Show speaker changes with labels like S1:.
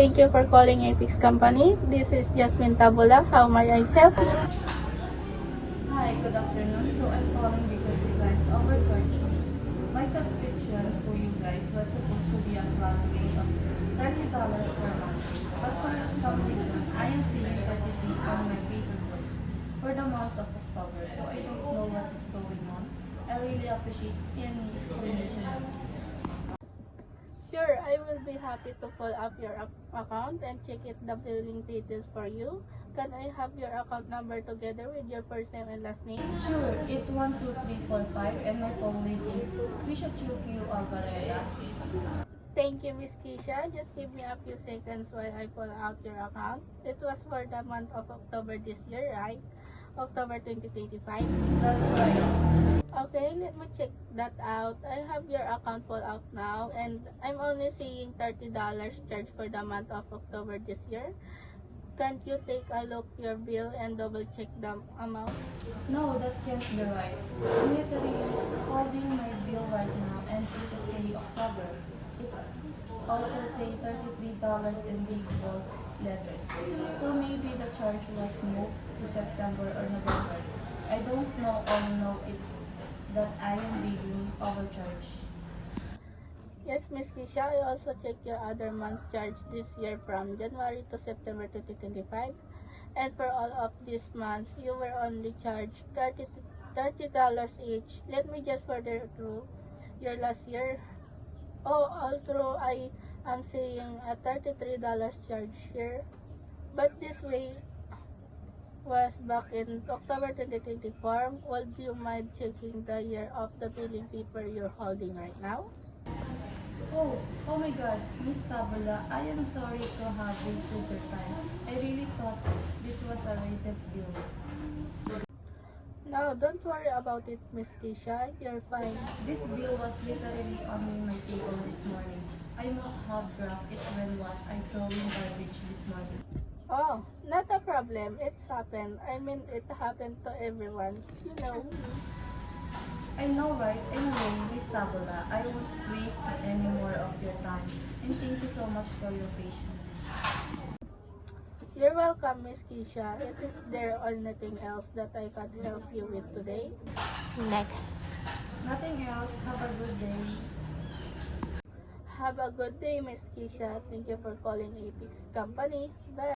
S1: Thank you for calling Apex Company. This is Jasmine Tabula. How may I help?
S2: Hi, good afternoon. So I'm calling because you guys overcharged me. My subscription to you guys was supposed to be a flat rate of $30 per month. But for some reason, I am seeing 33 on my paper bills for the month of October. So I don't know what is going on. I really appreciate any explanation.
S1: Sure, I will be happy to pull up your account and check the billing details for you. Can I have your account number together with your first name and last name?
S2: Sure, it's 12345 and my full name is Trisha Chuku Alvareda.
S1: Thank you, Miss Keisha. Just give me a few seconds while I pull out your account. It was for the month of October this year, right? October 2025.
S2: That's right.
S1: Okay, let me check that out. I have your account pulled out now and I'm only seeing $30 charge for the month of October this year. Can't you take a look your bill and double check the amount?
S2: No, that can't be right. I'm literally holding my bill right now and it is say October. It also says $33 in big bold letters. So maybe the charge was moved to September or November. I don't know, all know it's that I am being overcharged.
S1: Yes, Miss Keisha, I also checked your other month charge this year from January to September 2025. And for all of these months, you were only charged $30 each. Let me just further through your last year. Oh, although I am seeing a $33 charge here. But this way was back in October 2024. Would you mind checking the year of the billing paper you're holding right now?
S2: Oh my god, Miss Tabula, I am sorry to have wasted your time. I really thought this was a recent bill.
S1: No, don't worry about it, Miss Keisha. You're fine.
S2: This bill was literally on my table this morning. I must have dropped it when was I throwing garbage this morning.
S1: Oh, not a problem. It's happened. I mean, it happened to everyone. You know.
S2: I know, right? Anyway, Miss Tabula, I won't waste any more of your time. And thank you so much for your patience.
S1: You're welcome, Miss Keisha. Is there anything else that I can help you with today?
S3: Next.
S2: Nothing else. Have a good day.
S1: Have a good day, Miss Keisha. Thank you for calling Apex Company. Bye.